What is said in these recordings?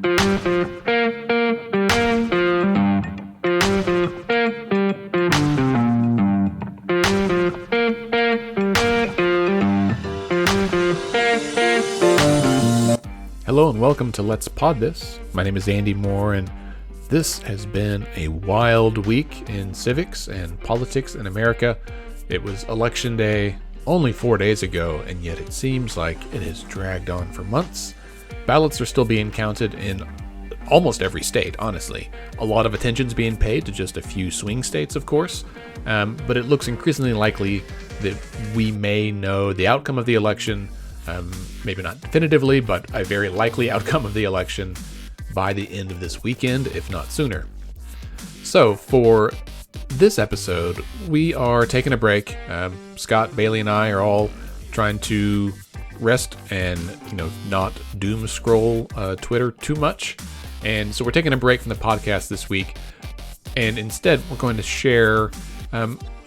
Hello and welcome to Let's Pod This. My name is Andy Moore, and this has been a wild week in civics and politics in America. It was Election Day only 4 days ago, and yet it seems like it has dragged on for months. Ballots are still being counted in almost every state, honestly. A lot of attention's being paid to just a few swing states, of course, but it looks increasingly likely that we may know the outcome of the election, maybe not definitively, but a very likely outcome of the election by the end of this weekend, if not sooner. So for this episode, we are taking a break. Scott, Bailey, and I are all trying to rest and, not doom scroll Twitter too much. And so we're taking a break from the podcast this week. And instead, we're going to share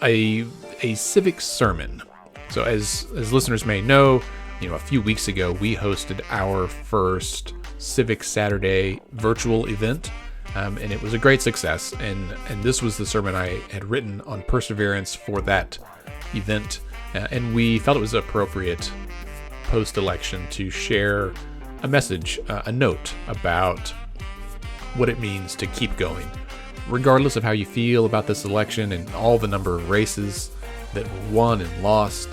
a civic sermon. So as listeners may know, a few weeks ago, we hosted our first Civic Saturday virtual event, and it was a great success. And this was the sermon I had written on perseverance for that event, and we felt it was appropriate post-election to share a message, a note about what it means to keep going. Regardless of how you feel about this election and all the number of races that were won and lost,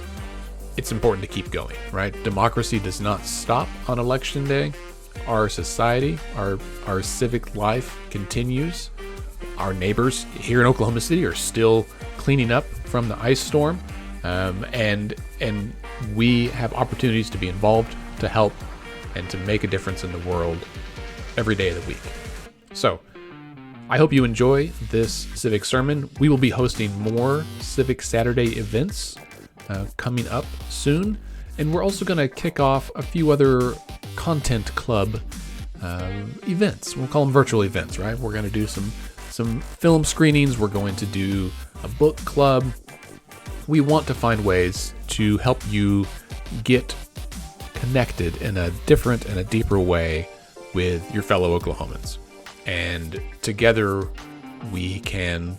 it's important to keep going, right? Democracy does not stop on election day. Our society, our civic life continues. Our neighbors here in Oklahoma City are still cleaning up from the ice storm, and we have opportunities to be involved, to help, and to make a difference in the world every day of the week. So, I hope you enjoy this civic sermon. We will be hosting more Civic Saturday events coming up soon, and we're also going to kick off a few other content club events. We'll call them virtual events, right? We're going to do some film screenings. We're going to do a book club. We want to find ways to help you get connected in a different and a deeper way with your fellow Oklahomans. And together we can,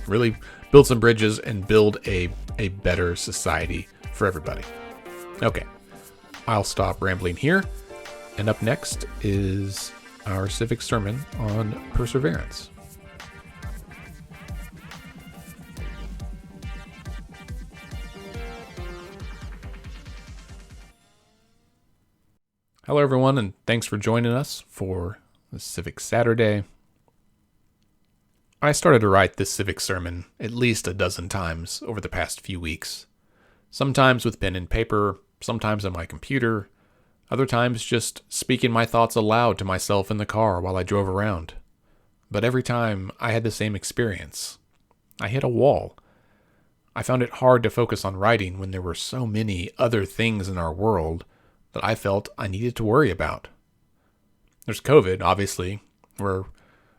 really build some bridges and build a better society for everybody. Okay, I'll stop rambling here. And up next is our civic sermon on perseverance. Hello, everyone, and thanks for joining us for the Civic Saturday. I started to write this civic sermon at least a dozen times over the past few weeks. Sometimes with pen and paper, sometimes on my computer, other times just speaking my thoughts aloud to myself in the car while I drove around. But every time I had the same experience. I hit a wall. I found it hard to focus on writing when there were so many other things in our world that I felt I needed to worry about. There's COVID, obviously, where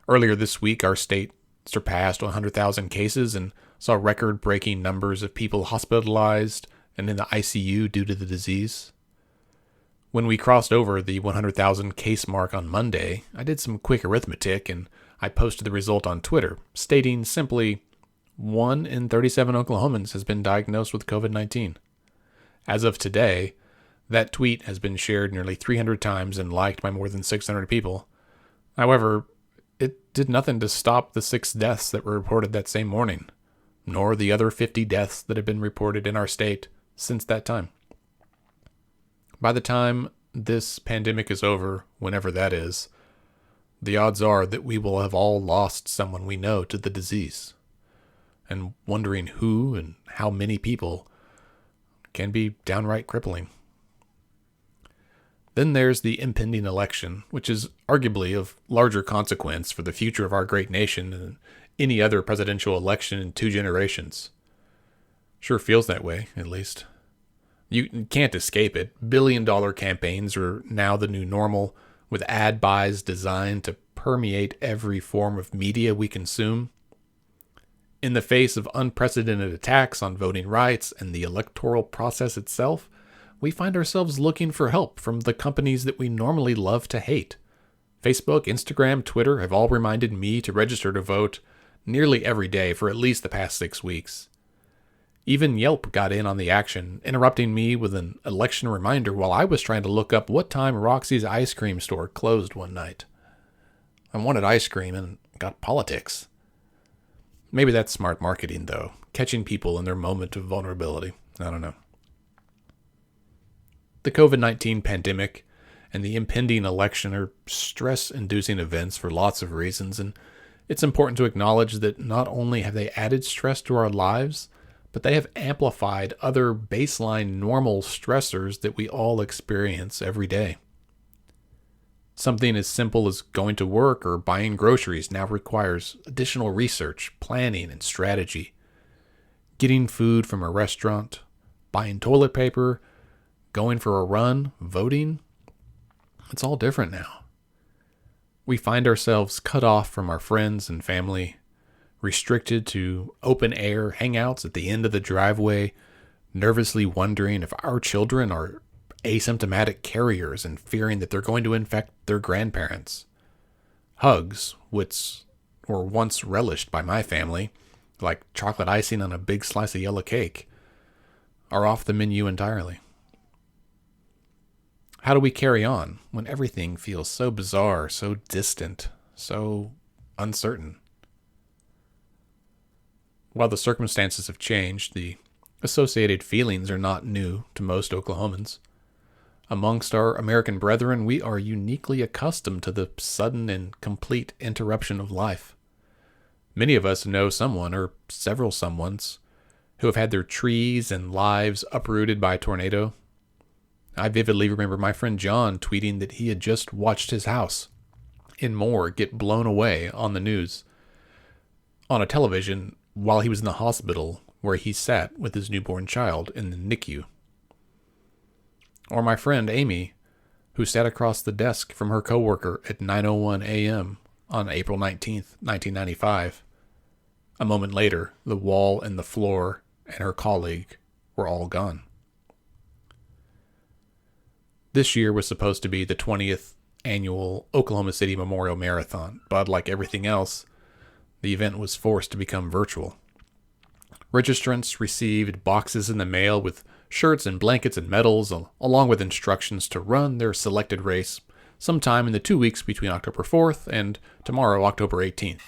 earlier this week our state surpassed 100,000 cases and saw record-breaking numbers of people hospitalized and in the ICU due to the disease. When we crossed over the 100,000 case mark on Monday, I did some quick arithmetic and I posted the result on Twitter, stating simply, 1 in 37 Oklahomans has been diagnosed with COVID-19. As of today, that tweet has been shared nearly 300 times and liked by more than 600 people. However, it did nothing to stop the 6 deaths that were reported that same morning, nor the other 50 deaths that have been reported in our state since that time. By the time this pandemic is over, whenever that is, the odds are that we will have all lost someone we know to the disease. And wondering who and how many people can be downright crippling. Then there's the impending election, which is arguably of larger consequence for the future of our great nation than any other presidential election in 2 generations. Sure feels that way, at least. You can't escape it. Billion-dollar campaigns are now the new normal, with ad buys designed to permeate every form of media we consume. In the face of unprecedented attacks on voting rights and the electoral process itself, we find ourselves looking for help from the companies that we normally love to hate. Facebook, Instagram, Twitter have all reminded me to register to vote nearly every day for at least the past 6 weeks. Even Yelp got in on the action, interrupting me with an election reminder while I was trying to look up what time Roxy's ice cream store closed one night. I wanted ice cream and got politics. Maybe that's smart marketing, though, catching people in their moment of vulnerability. I don't know. The COVID-19 pandemic and the impending election are stress-inducing events for lots of reasons, and it's important to acknowledge that not only have they added stress to our lives, but they have amplified other baseline normal stressors that we all experience every day. Something as simple as going to work or buying groceries now requires additional research, planning, and strategy. Getting food from a restaurant, buying toilet paper, going for a run, voting, it's all different now. We find ourselves cut off from our friends and family, restricted to open-air hangouts at the end of the driveway, nervously wondering if our children are asymptomatic carriers and fearing that they're going to infect their grandparents. Hugs, which were once relished by my family, like chocolate icing on a big slice of yellow cake, are off the menu entirely. How do we carry on when everything feels so bizarre, so distant, so uncertain? While the circumstances have changed, the associated feelings are not new to most Oklahomans. Amongst our American brethren, we are uniquely accustomed to the sudden and complete interruption of life. Many of us know someone or several someones who have had their trees and lives uprooted by a tornado. I vividly remember my friend John tweeting that he had just watched his house in Moore get blown away on the news, on a television, while he was in the hospital where he sat with his newborn child in the NICU. Or my friend Amy, who sat across the desk from her coworker at 9:01 a.m. on April 19th, 1995. A moment later, the wall and the floor and her colleague were all gone. This year was supposed to be the 20th annual Oklahoma City Memorial Marathon, but like everything else, the event was forced to become virtual. Registrants received boxes in the mail with shirts and blankets and medals, along with instructions to run their selected race sometime in the 2 weeks between October 4th and tomorrow, October 18th.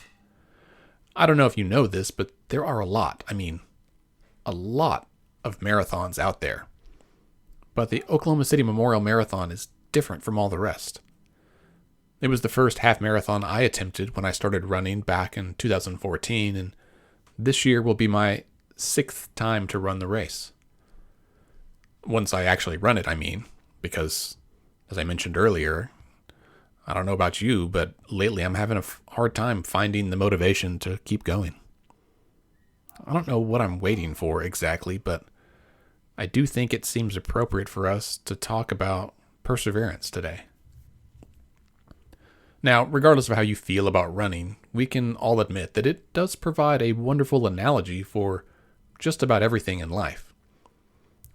I don't know if you know this, but there are a lot of marathons out there. But the Oklahoma City Memorial Marathon is different from all the rest. It was the first half marathon I attempted when I started running back in 2014, and this year will be my 6th time to run the race. Once I actually run it, I mean, because, as I mentioned earlier, I don't know about you, but lately I'm having a hard time finding the motivation to keep going. I don't know what I'm waiting for exactly, but I do think it seems appropriate for us to talk about perseverance today. Now, regardless of how you feel about running, we can all admit that it does provide a wonderful analogy for just about everything in life.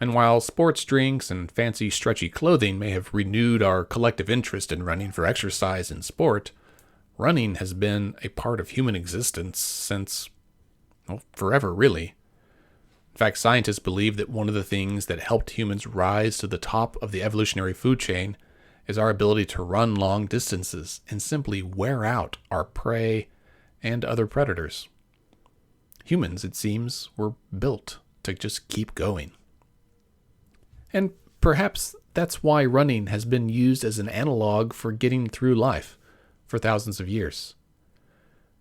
And while sports drinks and fancy stretchy clothing may have renewed our collective interest in running for exercise and sport, running has been a part of human existence since, forever really. In fact, scientists believe that one of the things that helped humans rise to the top of the evolutionary food chain is our ability to run long distances and simply wear out our prey and other predators. Humans, it seems, were built to just keep going. And perhaps that's why running has been used as an analog for getting through life for thousands of years.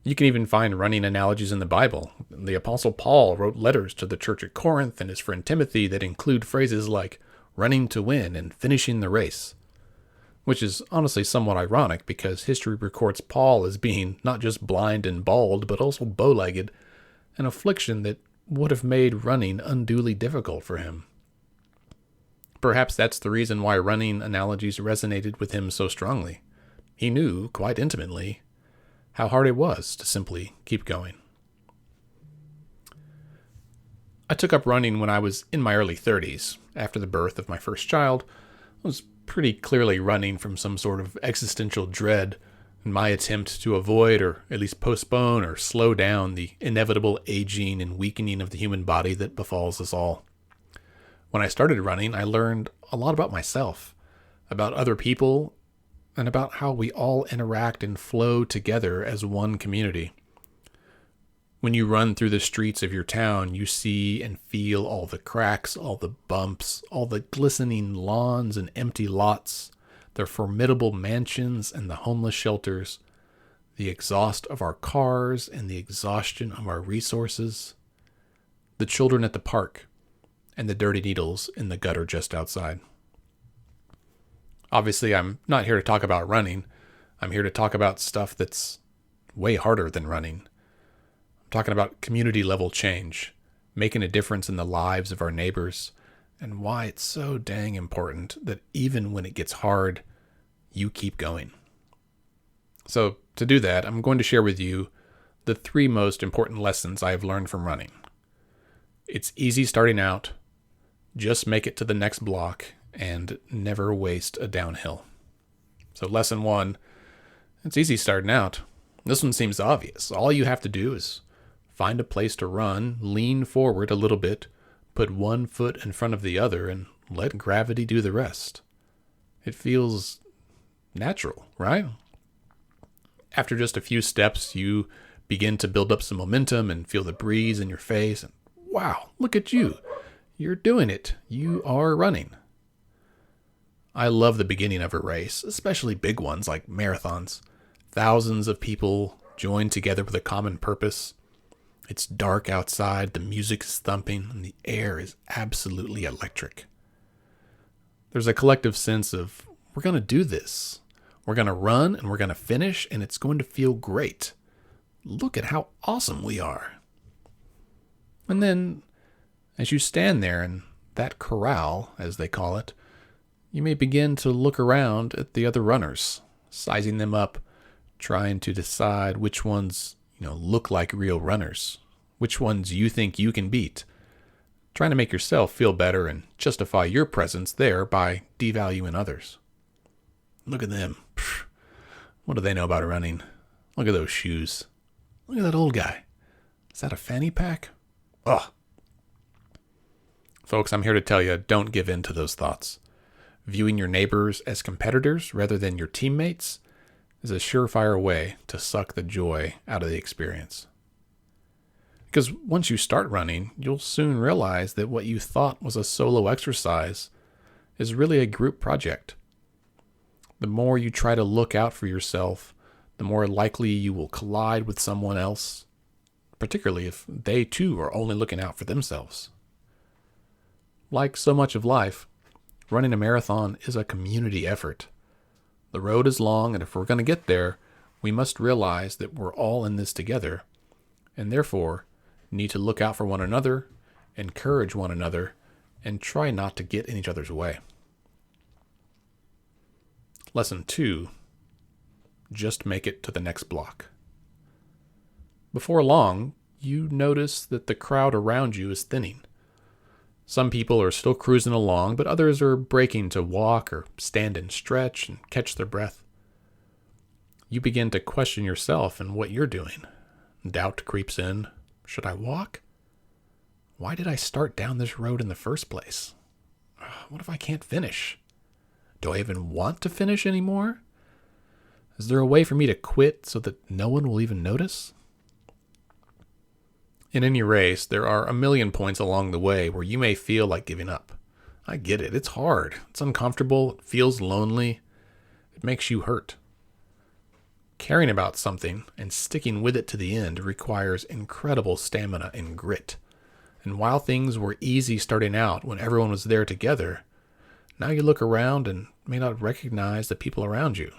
You can even find running analogies in the Bible. The Apostle Paul wrote letters to the church at Corinth and his friend Timothy that include phrases like running to win and finishing the race, which is honestly somewhat ironic because history records Paul as being not just blind and bald, but also bow-legged, an affliction that would have made running unduly difficult for him. Perhaps that's the reason why running analogies resonated with him so strongly. He knew, quite intimately, how hard it was to simply keep going. I took up running when I was in my early 30s. After the birth of my first child, I was pretty clearly running from some sort of existential dread in my attempt to avoid or at least postpone or slow down the inevitable aging and weakening of the human body that befalls us all. When I started running, I learned a lot about myself, about other people, and about how we all interact and flow together as one community. When you run through the streets of your town, you see and feel all the cracks, all the bumps, all the glistening lawns and empty lots, the formidable mansions and the homeless shelters, the exhaust of our cars and the exhaustion of our resources, the children at the park, and the dirty needles in the gutter just outside. Obviously, I'm not here to talk about running. I'm here to talk about stuff that's way harder than running. I'm talking about community level change, making a difference in the lives of our neighbors, and why it's so dang important that even when it gets hard, you keep going. So to do that, I'm going to share with you the 3 most important lessons I have learned from running. It's easy starting out, just make it to the next block, and never waste a downhill. So lesson 1, it's easy starting out. This one seems obvious. All you have to do is find a place to run, lean forward a little bit, put one foot in front of the other, and let gravity do the rest. It feels natural, right? After just a few steps, you begin to build up some momentum and feel the breeze in your face. And wow, look at you. You're doing it. You are running. I love the beginning of a race, especially big ones like marathons. Thousands of people join together with a common purpose. It's dark outside, the music is thumping, and the air is absolutely electric. There's a collective sense of, we're going to do this. We're going to run and we're going to finish, and it's going to feel great. Look at how awesome we are. And then, as you stand there in that corral, as they call it, you may begin to look around at the other runners, sizing them up, trying to decide which ones, look like real runners, which ones you think you can beat, trying to make yourself feel better and justify your presence there by devaluing others. Look at them. What do they know about running? Look at those shoes. Look at that old guy. Is that a fanny pack? Ugh. Folks, I'm here to tell you, don't give in to those thoughts. Viewing your neighbors as competitors rather than your teammates is a surefire way to suck the joy out of the experience. Because once you start running, you'll soon realize that what you thought was a solo exercise is really a group project. The more you try to look out for yourself, the more likely you will collide with someone else, particularly if they too are only looking out for themselves. Like so much of life, running a marathon is a community effort. The road is long, and if we're going to get there, we must realize that we're all in this together, and therefore need to look out for one another, encourage one another, and try not to get in each other's way. Lesson 2, just make it to the next block. Before long, you notice that the crowd around you is thinning. Some people are still cruising along, but others are breaking to walk or stand and stretch and catch their breath. You begin to question yourself and what you're doing. Doubt creeps in. Should I walk? Why did I start down this road in the first place? What if I can't finish? Do I even want to finish anymore? Is there a way for me to quit so that no one will even notice? In any race, there are a million points along the way where you may feel like giving up. I get it. It's hard. It's uncomfortable. It feels lonely. It makes you hurt. Caring about something and sticking with it to the end requires incredible stamina and grit. And while things were easy starting out when everyone was there together, now you look around and may not recognize the people around you.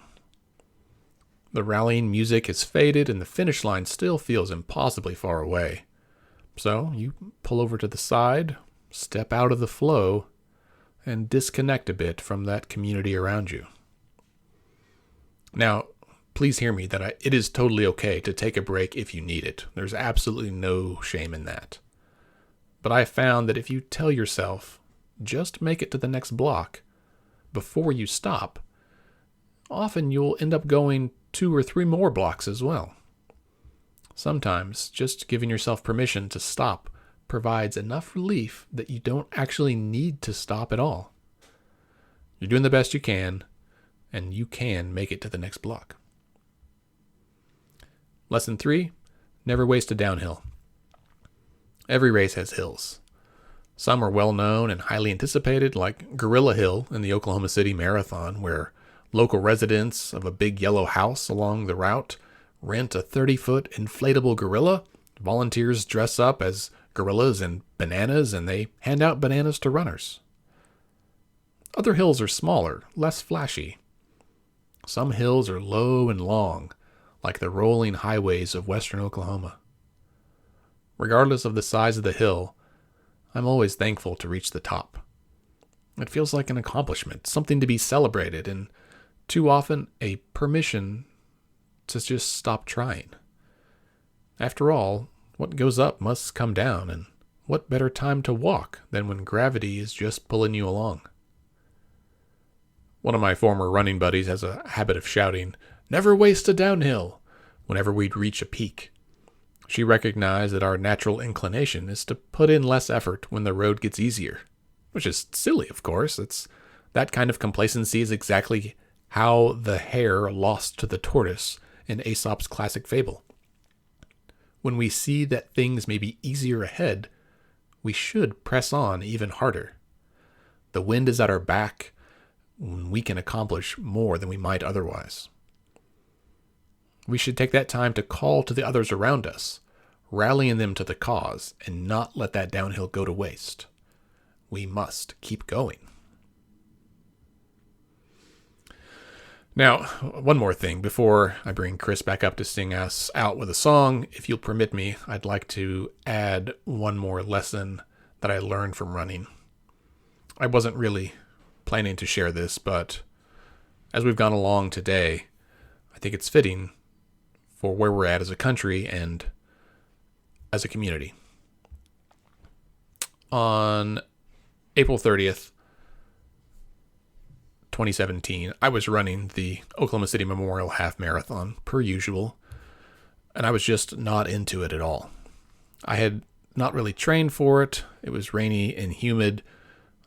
The rallying music has faded and the finish line still feels impossibly far away. So you pull over to the side, step out of the flow, and disconnect a bit from that community around you. Now, please hear me that it is totally okay to take a break if you need it. There's absolutely no shame in that. But I found that if you tell yourself, just make it to the next block before you stop, often you'll end up going 2 or 3 more blocks as well. Sometimes just giving yourself permission to stop provides enough relief that you don't actually need to stop at all. You're doing the best you can, and you can make it to the next block. Lesson 3, never waste a downhill. Every race has hills. Some are well known and highly anticipated, like Gorilla Hill in the Oklahoma City Marathon, where local residents of a big yellow house along the route rent a 30-foot inflatable gorilla. Volunteers dress up as gorillas and bananas, and they hand out bananas to runners. Other hills are smaller, less flashy. Some hills are low and long, like the rolling highways of western Oklahoma. Regardless of the size of the hill, I'm always thankful to reach the top. It feels like an accomplishment, something to be celebrated, and too often a permission to just stop trying. After all, what goes up must come down, and what better time to walk than when gravity is just pulling you along? One of my former running buddies has a habit of shouting, "Never waste a downhill," whenever we'd reach a peak. She recognized that our natural inclination is to put in less effort when the road gets easier, which is silly, of course. That kind of complacency is exactly how the hare lost to the tortoise in Aesop's classic fable. When we see that things may be easier ahead, we should press on even harder. The wind is at our back when we can accomplish more than we might otherwise. We should take that time to call to the others around us, rallying them to the cause, and not let that downhill go to waste. We must keep going. Now, one more thing before I bring Chris back up to sing us out with a song. If you'll permit me, I'd like to add one more lesson that I learned from running. I wasn't really planning to share this, but as we've gone along today, I think it's fitting for where we're at as a country and as a community. On April 30th, 2017, I was running the Oklahoma City Memorial Half Marathon, per usual, and I was just not into it at all. I had not really trained for it. It was rainy and humid.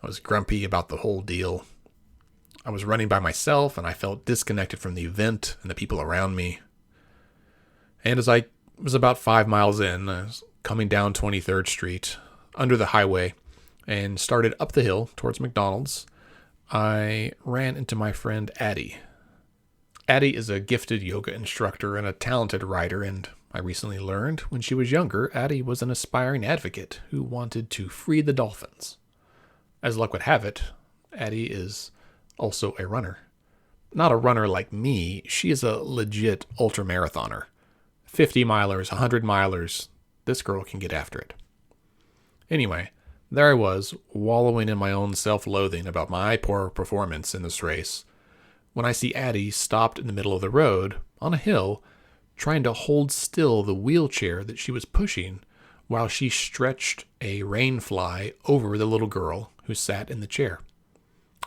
I was grumpy about the whole deal. I was running by myself, and I felt disconnected from the event and the people around me. And as I was about 5 miles in, I was coming down 23rd Street, under the highway, and started up the hill towards McDonald's, I ran into my friend Addie. Addie is a gifted yoga instructor and a talented writer, and I recently learned when she was younger, Addie was an aspiring advocate who wanted to free the dolphins. As luck would have it, Addie is also a runner. Not a runner like me, she is a legit ultramarathoner. 50 milers, 100 milers, this girl can get after it. Anyway, there I was, wallowing in my own self-loathing about my poor performance in this race, when I see Addie stopped in the middle of the road, on a hill, trying to hold still the wheelchair that she was pushing while she stretched a rain fly over the little girl who sat in the chair.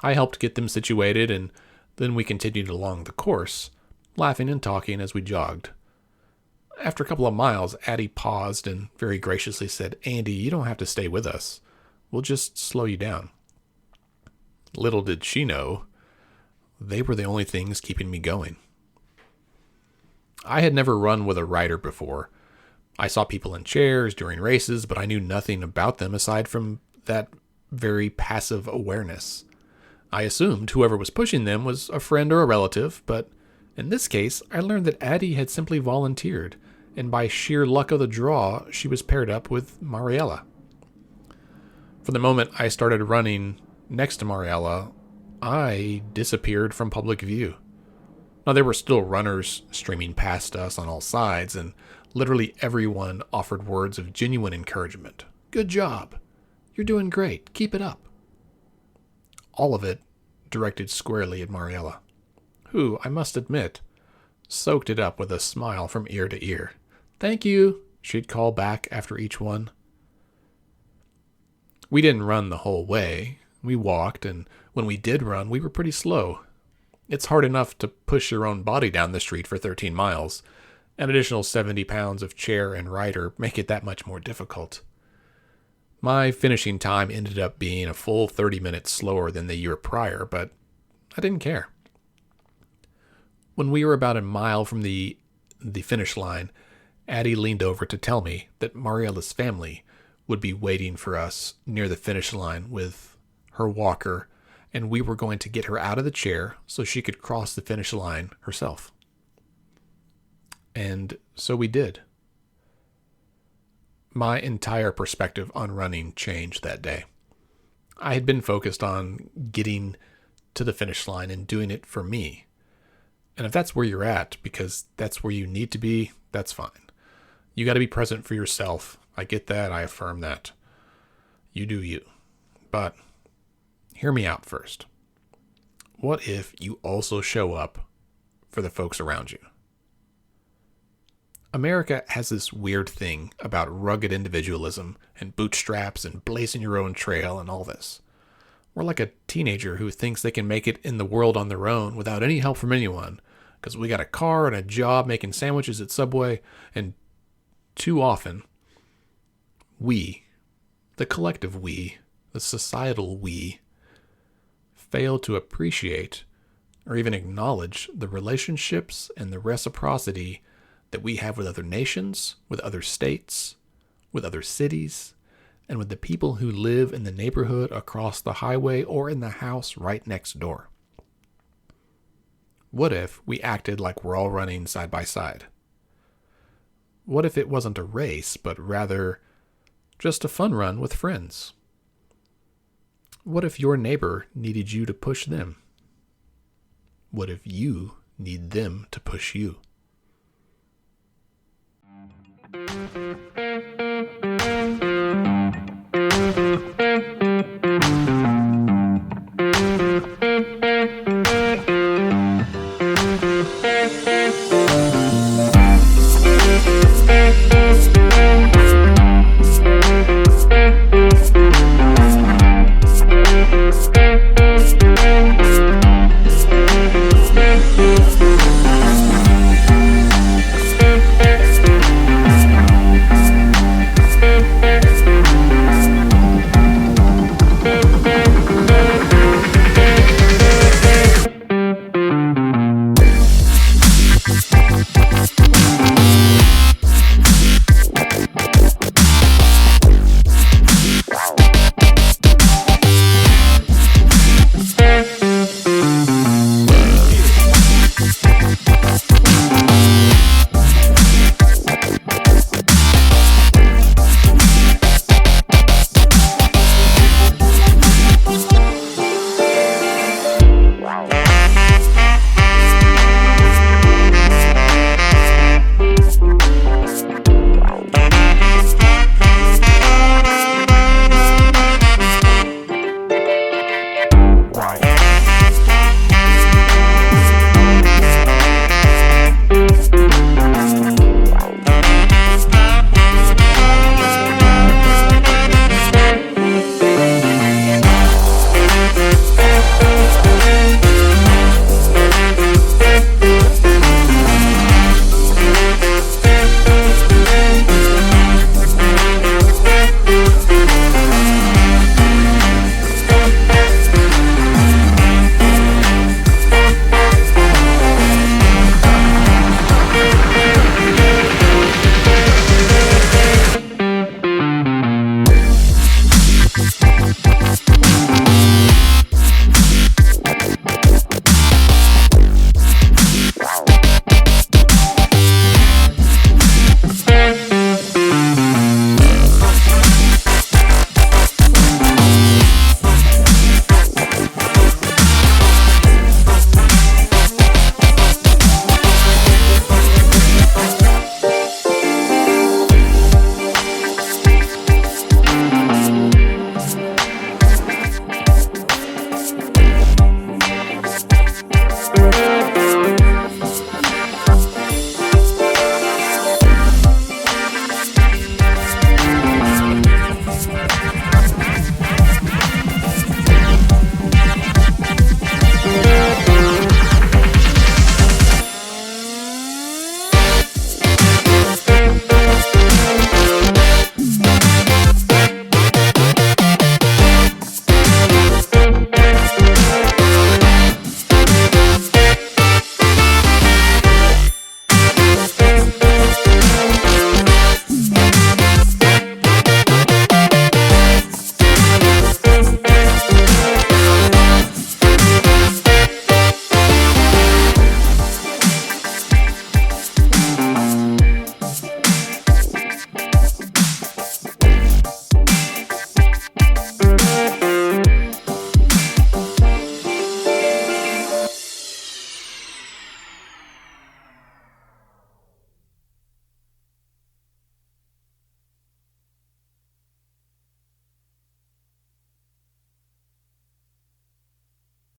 I helped get them situated, and then we continued along the course, laughing and talking as we jogged. After a couple of miles, Addie paused and very graciously said, "Andy, you don't have to stay with us. We'll just slow you down." Little did she know, they were the only things keeping me going. I had never run with a rider before. I saw people in chairs during races, but I knew nothing about them aside from that very passive awareness. I assumed whoever was pushing them was a friend or a relative, but in this case, I learned that Addie had simply volunteered, and by sheer luck of the draw, she was paired up with Mariella. From the moment I started running next to Mariella, I disappeared from public view. Now, there were still runners streaming past us on all sides, and literally everyone offered words of genuine encouragement. "Good job. You're doing great. Keep it up." All of it directed squarely at Mariella, who, I must admit, soaked it up with a smile from ear to ear. "Thank you," she'd call back after each one. We didn't run the whole way. We walked, and when we did run, we were pretty slow. It's hard enough to push your own body down the street for 13 miles. An additional 70 pounds of chair and rider make it that much more difficult. My finishing time ended up being a full 30 minutes slower than the year prior, but I didn't care. When we were about a mile from the finish line, Addie leaned over to tell me that Mariella's family would be waiting for us near the finish line with her walker, and we were going to get her out of the chair so she could cross the finish line herself. And so we did. My entire perspective on running changed that day. I had been focused on getting to the finish line and doing it for me. And if that's where you're at, because that's where you need to be, that's fine. You got to be present for yourself. I get that. I affirm that. You do you. But hear me out first. What if you also show up for the folks around you? America has this weird thing about rugged individualism and bootstraps and blazing your own trail and all this. We're like a teenager who thinks they can make it in the world on their own without any help from anyone because we got a car and a job making sandwiches at Subway, and too often, we, the collective we, the societal we, fail to appreciate or even acknowledge the relationships and the reciprocity that we have with other nations, with other states, with other cities, and with the people who live in the neighborhood across the highway or in the house right next door. What if we acted like we're all running side by side? What if it wasn't a race, but rather just a fun run with friends? What if your neighbor needed you to push them? What if you need them to push you?